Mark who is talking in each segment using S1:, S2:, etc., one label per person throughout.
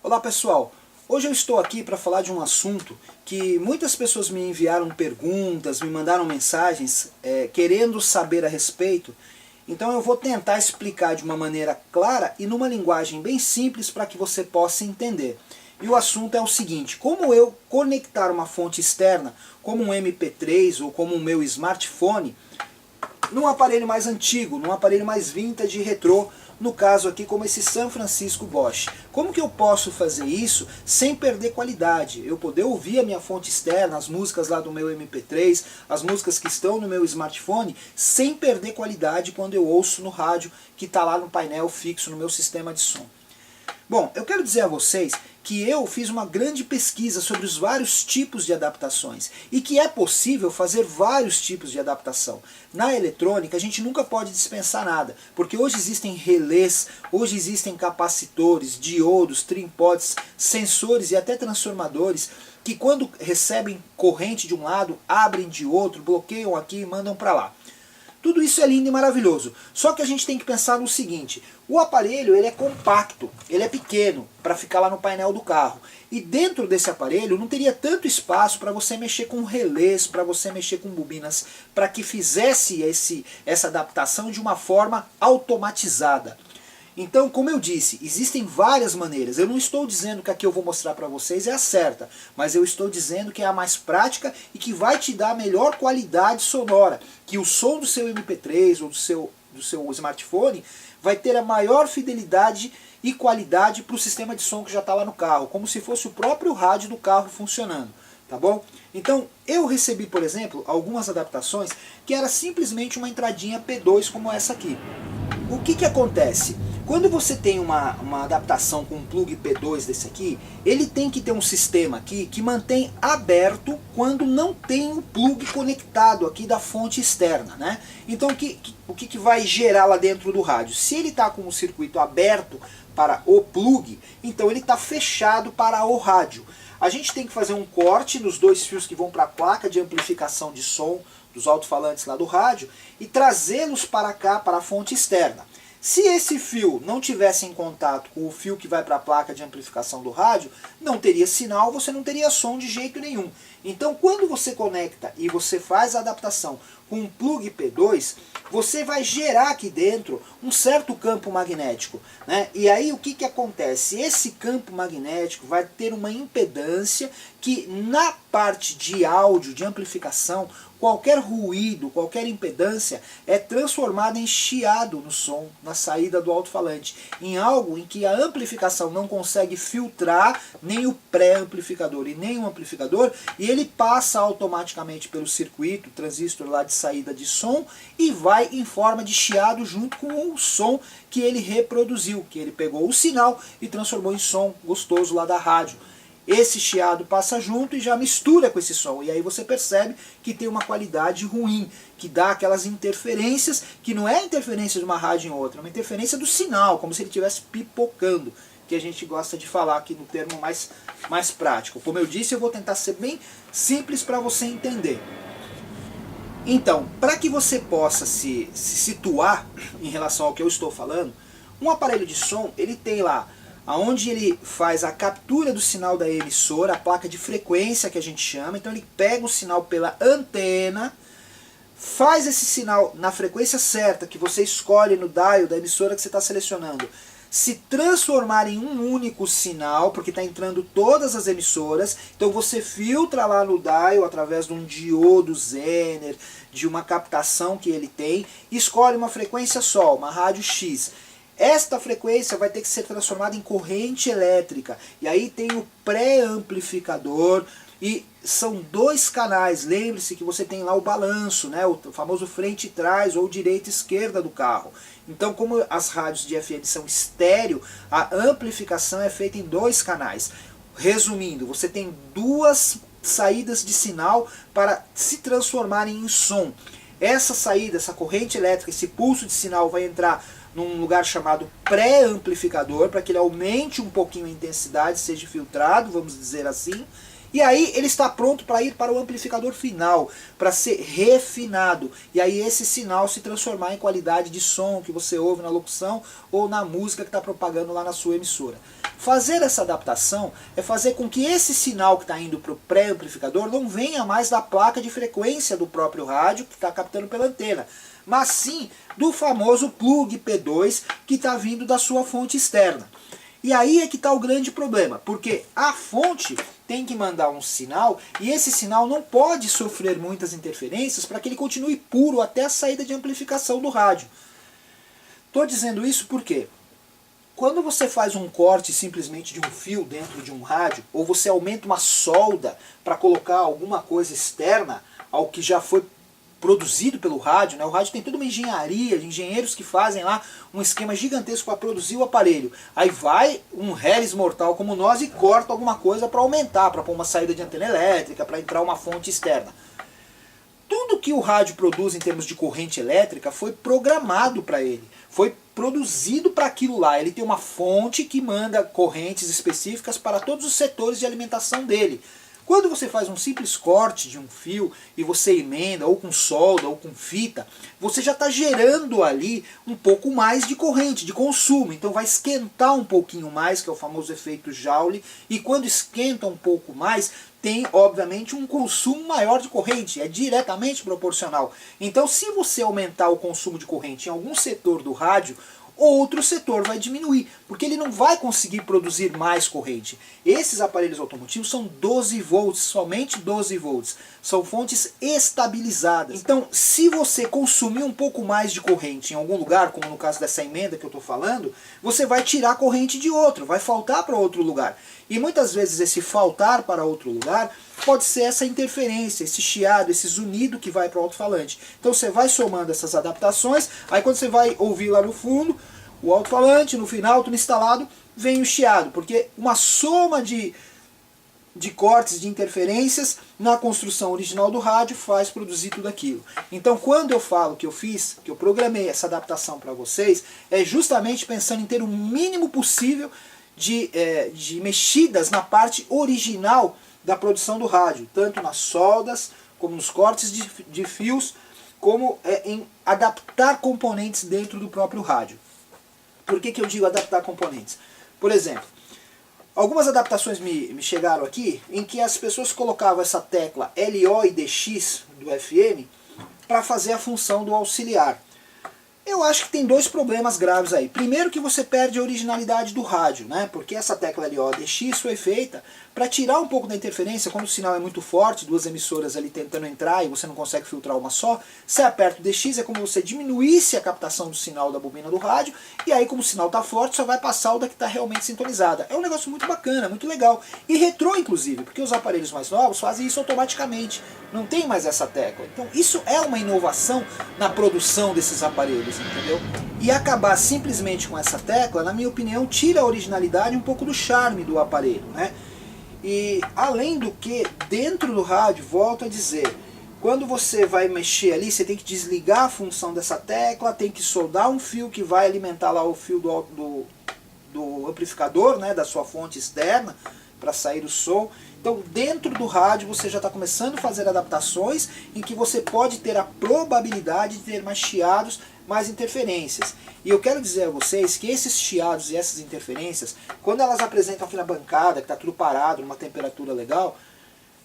S1: Olá pessoal, hoje eu estou aqui para falar de um assunto que muitas pessoas me enviaram perguntas, me mandaram mensagens querendo saber a respeito. Então eu vou tentar explicar de uma maneira clara e numa linguagem bem simples para que você possa entender. E o assunto é o seguinte: como eu conectar uma fonte externa, como um MP3 ou como o meu smartphone, num aparelho mais antigo, num aparelho mais vintage e retrô, no caso aqui como esse São Francisco Bosch. Como que eu posso fazer isso sem perder qualidade? Eu poder ouvir a minha fonte externa, as músicas lá do meu MP3, as músicas que estão no meu smartphone, sem perder qualidade quando eu ouço no rádio que está lá no painel fixo no meu sistema de som. Bom, eu quero dizer a vocês que eu fiz uma grande pesquisa sobre os vários tipos de adaptações e que é possível fazer vários tipos de adaptação. Na eletrônica a gente nunca pode dispensar nada, porque hoje existem relés, hoje existem capacitores, diodos, trimpodes, sensores e até transformadores que quando recebem corrente de um lado, abrem de outro, bloqueiam aqui e mandam para lá. Tudo isso é lindo e maravilhoso, só que a gente tem que pensar no seguinte: o aparelho ele é compacto, ele é pequeno para ficar lá no painel do carro. E dentro desse aparelho não teria tanto espaço para você mexer com relés, para você mexer com bobinas, para que fizesse essa adaptação de uma forma automatizada. Então, como eu disse, existem várias maneiras. Eu não estou dizendo que a que eu vou mostrar para vocês é a certa, mas eu estou dizendo que é a mais prática e que vai te dar a melhor qualidade sonora, que o som do seu MP3 ou do seu smartphone vai ter a maior fidelidade e qualidade para o sistema de som que já está lá no carro, como se fosse o próprio rádio do carro funcionando. Tá bom? Então, eu recebi, por exemplo, algumas adaptações que era simplesmente uma entradinha P2 como essa aqui. O que acontece? Quando você tem uma adaptação com um plug P2 desse aqui, ele tem que ter um sistema aqui que mantém aberto quando não tem o plug conectado aqui da fonte externa, né? Então o que vai gerar lá dentro do rádio? Se ele está com o circuito aberto para o plug, então ele está fechado para o rádio. A gente tem que fazer um corte nos dois fios que vão para a placa de amplificação de som dos alto-falantes lá do rádio e trazê-los para cá, para a fonte externa. Se esse fio não tivesse em contato com o fio que vai para a placa de amplificação do rádio, não teria sinal, você não teria som de jeito nenhum. Então quando você conecta e você faz a adaptação com um plug P2, você vai gerar aqui dentro um certo campo magnético, né? E aí o que acontece? Esse campo magnético vai ter uma impedância que na parte de áudio, de amplificação, qualquer ruído, qualquer impedância é transformada em chiado no som, na saída do alto-falante, em algo em que a amplificação não consegue filtrar nem o pré-amplificador e nem o amplificador, e ele passa automaticamente pelo circuito, transistor lá de saída de som, e vai em forma de chiado junto com o som que ele reproduziu, que ele pegou o sinal e transformou em som gostoso lá da rádio. Esse chiado passa junto e já mistura com esse som, e aí você percebe que tem uma qualidade ruim, que dá aquelas interferências, que não é a interferência de uma rádio em outra, é uma interferência do sinal, como se ele estivesse pipocando, que a gente gosta de falar aqui no termo mais prático. Como eu disse, eu vou tentar ser bem simples para você entender. Então, para que você possa se situar em relação ao que eu estou falando, um aparelho de som, ele tem lá aonde ele faz a captura do sinal da emissora, a placa de frequência que a gente chama. Então ele pega o sinal pela antena, faz esse sinal na frequência certa que você escolhe no dial da emissora que você está selecionando, se transformar em um único sinal, porque está entrando todas as emissoras. Então você filtra lá no dial através de um diodo Zener, de uma captação que ele tem, e escolhe uma frequência só, uma rádio X. Esta frequência vai ter que ser transformada em corrente elétrica. E aí tem o pré-amplificador. E são dois canais. Lembre-se que você tem lá o balanço, né? O famoso frente e trás ou direita e esquerda do carro. Então, como as rádios de FM são estéreo, a amplificação é feita em dois canais. Resumindo, você tem duas saídas de sinal para se transformarem em som. Essa saída, essa corrente elétrica, esse pulso de sinal vai entrar num lugar chamado pré-amplificador, para que ele aumente um pouquinho a intensidade, seja filtrado, vamos dizer assim. E aí ele está pronto para ir para o amplificador final, para ser refinado. E aí esse sinal se transformar em qualidade de som que você ouve na locução ou na música que está propagando lá na sua emissora. Fazer essa adaptação é fazer com que esse sinal que está indo para o pré-amplificador não venha mais da placa de frequência do próprio rádio que está captando pela antena, mas sim do famoso plug P2 que está vindo da sua fonte externa. E aí é que está o grande problema, porque a fonte tem que mandar um sinal e esse sinal não pode sofrer muitas interferências para que ele continue puro até a saída de amplificação do rádio. Estou dizendo isso porque quando você faz um corte simplesmente de um fio dentro de um rádio, ou você aumenta uma solda para colocar alguma coisa externa ao que já foi produzido pelo rádio, né? O rádio tem toda uma engenharia, de engenheiros que fazem lá um esquema gigantesco para produzir o aparelho. Aí vai um Harris mortal como nós e corta alguma coisa para aumentar, para pôr uma saída de antena elétrica, para entrar uma fonte externa. Tudo que o rádio produz em termos de corrente elétrica foi programado para ele, foi produzido para aquilo lá. Ele tem uma fonte que manda correntes específicas para todos os setores de alimentação dele. Quando você faz um simples corte de um fio e você emenda, ou com solda, ou com fita, você já está gerando ali um pouco mais de corrente, de consumo. Então vai esquentar um pouquinho mais, que é o famoso efeito Joule, e quando esquenta um pouco mais, tem obviamente um consumo maior de corrente, é diretamente proporcional. Então se você aumentar o consumo de corrente em algum setor do rádio, outro setor vai diminuir, porque ele não vai conseguir produzir mais corrente. Esses aparelhos automotivos são 12 volts, somente 12 volts. São fontes estabilizadas. Então, se você consumir um pouco mais de corrente em algum lugar, como no caso dessa emenda que eu estou falando, você vai tirar corrente de outro, vai faltar para outro lugar. E muitas vezes esse faltar para outro lugar pode ser essa interferência, esse chiado, esse zunido que vai para o alto-falante. Então você vai somando essas adaptações, aí quando você vai ouvir lá no fundo, o alto-falante, no final, tudo instalado, vem o chiado, porque uma soma de cortes, de interferências na construção original do rádio faz produzir tudo aquilo. Então quando eu falo que eu programei essa adaptação para vocês, é justamente pensando em ter o mínimo possível de mexidas na parte original da produção do rádio, tanto nas soldas, como nos cortes de fios, como em adaptar componentes dentro do próprio rádio. Por que eu digo adaptar componentes? Por exemplo, algumas adaptações me chegaram aqui em que as pessoas colocavam essa tecla LO e DX do FM para fazer a função do auxiliar. Eu acho que tem dois problemas graves aí. Primeiro que você perde a originalidade do rádio, né? Porque essa tecla LO-DX foi feita para tirar um pouco da interferência. Quando o sinal é muito forte, duas emissoras ali tentando entrar e você não consegue filtrar uma só, você aperta o DX, é como se você diminuísse a captação do sinal da bobina do rádio, e aí como o sinal está forte, só vai passar o da que está realmente sintonizada. É um negócio muito bacana, muito legal. E retrô, inclusive, porque os aparelhos mais novos fazem isso automaticamente. Não tem mais essa tecla. Então isso é uma inovação na produção desses aparelhos, entendeu? E acabar simplesmente com essa tecla, na minha opinião, tira a originalidade e um pouco do charme do aparelho, né? E além do que, dentro do rádio, volto a dizer, quando você vai mexer ali, você tem que desligar a função dessa tecla, tem que soldar um fio que vai alimentar lá o fio do amplificador, né, da sua fonte externa, para sair o som. Então dentro do rádio você já está começando a fazer adaptações em que você pode ter a probabilidade de ter mais chiados, mais interferências. E eu quero dizer a vocês que esses chiados e essas interferências, quando elas apresentam aqui na bancada, que está tudo parado, numa temperatura legal,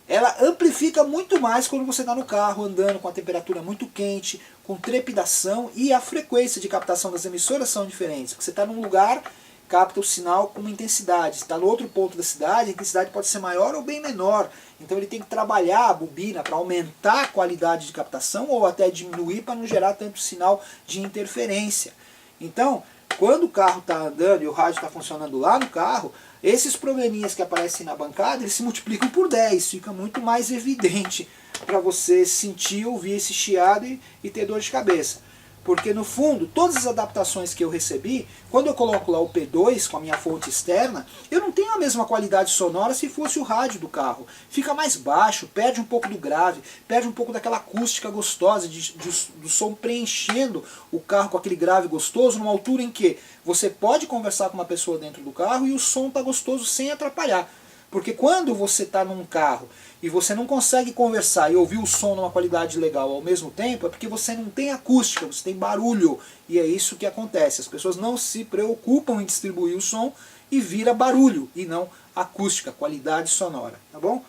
S1: ela amplifica muito mais quando você está no carro, andando com a temperatura muito quente, com trepidação, e a frequência de captação das emissoras são diferentes. Porque você está num lugar, capta o sinal com uma intensidade. Se está no outro ponto da cidade, a intensidade pode ser maior ou bem menor. Então ele tem que trabalhar a bobina para aumentar a qualidade de captação ou até diminuir para não gerar tanto sinal de interferência. Então, quando o carro está andando e o rádio está funcionando lá no carro, esses probleminhas que aparecem na bancada, eles se multiplicam por 10, fica muito mais evidente para você sentir, ouvir esse chiado e ter dor de cabeça. Porque no fundo, todas as adaptações que eu recebi, quando eu coloco lá o P2 com a minha fonte externa, eu não tenho a mesma qualidade sonora se fosse o rádio do carro. Fica mais baixo, perde um pouco do grave, perde um pouco daquela acústica gostosa, do som preenchendo o carro com aquele grave gostoso, numa altura em que você pode conversar com uma pessoa dentro do carro e o som está gostoso sem atrapalhar. Porque quando você está num carro e você não consegue conversar e ouvir o som numa qualidade legal ao mesmo tempo, é porque você não tem acústica, você tem barulho. E é isso que acontece. As pessoas não se preocupam em distribuir o som e vira barulho e não acústica, qualidade sonora, tá bom?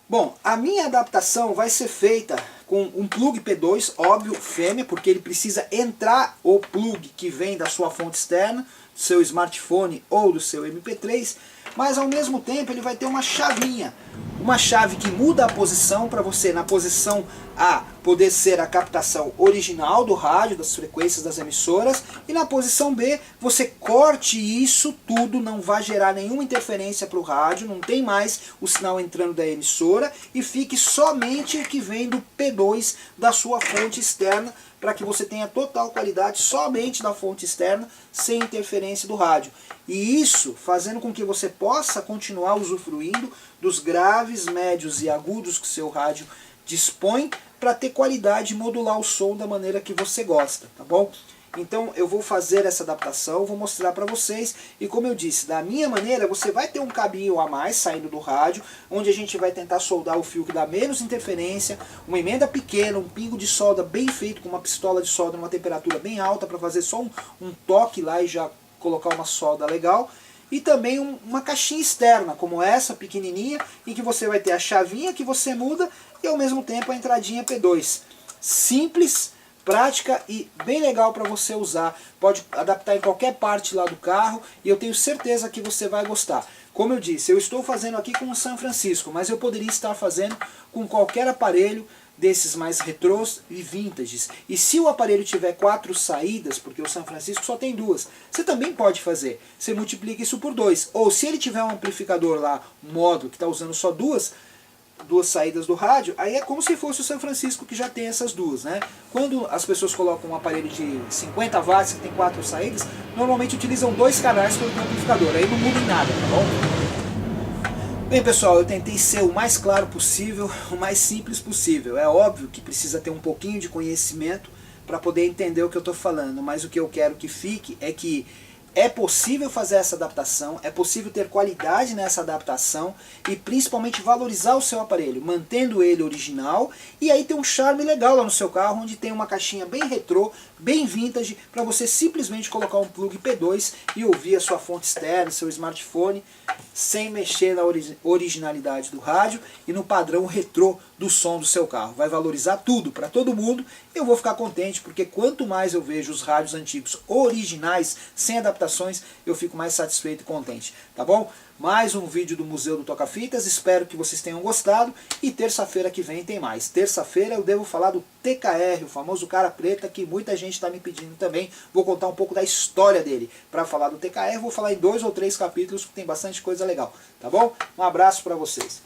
S1: Bom, a minha adaptação vai ser feita com um plug P2, óbvio, fêmea, porque ele precisa entrar o plug que vem da sua fonte externa, do seu smartphone ou do seu MP3, mas ao mesmo tempo ele vai ter uma chavinha, uma chave que muda a posição para você, na posição A, poder ser a captação original do rádio, das frequências das emissoras, e na posição B, você corte isso tudo, não vai gerar nenhuma interferência para o rádio, não tem mais o sinal entrando da emissora, e fique somente o que vem do P2 da sua fonte externa, para que você tenha total qualidade somente da fonte externa, sem interferência do rádio. E isso fazendo com que você possa continuar usufruindo dos graves, médios e agudos que o seu rádio dispõe, para ter qualidade e modular o som da maneira que você gosta, tá bom? Então eu vou fazer essa adaptação, vou mostrar para vocês, e como eu disse, da minha maneira, você vai ter um cabinho a mais saindo do rádio, onde a gente vai tentar soldar o fio que dá menos interferência, uma emenda pequena, um pingo de solda bem feito, com uma pistola de solda numa temperatura bem alta, para fazer só um toque lá e já colocar uma solda legal, e também uma caixinha externa, como essa, pequenininha, em que você vai ter a chavinha que você muda, e ao mesmo tempo a entradinha P2. Simples, prática e bem legal para você usar. Pode adaptar em qualquer parte lá do carro e eu tenho certeza que você vai gostar. Como eu disse, eu estou fazendo aqui com o San Francisco, mas eu poderia estar fazendo com qualquer aparelho desses mais retrôs e vintages. E se o aparelho tiver 4 saídas, porque o San Francisco só tem 2, você também pode fazer. Você multiplica isso por 2. Ou se ele tiver um amplificador lá, um módulo que está usando só duas saídas do rádio, aí é como se fosse o San Francisco que já tem essas duas, né? Quando as pessoas colocam um aparelho de 50 watts que tem 4 saídas, normalmente utilizam 2 canais pelo amplificador, aí não muda em nada, tá bom? Bem pessoal, eu tentei ser o mais claro possível, o mais simples possível. É óbvio que precisa ter um pouquinho de conhecimento para poder entender o que eu estou falando, mas o que eu quero que fique é que é possível fazer essa adaptação, é possível ter qualidade nessa adaptação e principalmente valorizar o seu aparelho, mantendo ele original, e aí ter um charme legal lá no seu carro, onde tem uma caixinha bem retrô, bem vintage, para você simplesmente colocar um plug P2 e ouvir a sua fonte externa, seu smartphone, sem mexer na originalidade do rádio e no padrão retrô do som do seu carro. Vai valorizar tudo para todo mundo. Eu vou ficar contente, porque quanto mais eu vejo os rádios antigos originais, sem adaptações, eu fico mais satisfeito e contente, tá bom? Mais um vídeo do Museu do Toca-Fitas, espero que vocês tenham gostado, e terça-feira que vem tem mais. Terça-feira eu devo falar do TKR, o famoso cara preta, que muita gente está me pedindo também. Vou contar um pouco da história dele. Para falar do TKR, vou falar em 2 ou 3 capítulos, que tem bastante coisa legal, tá bom? Um abraço para vocês.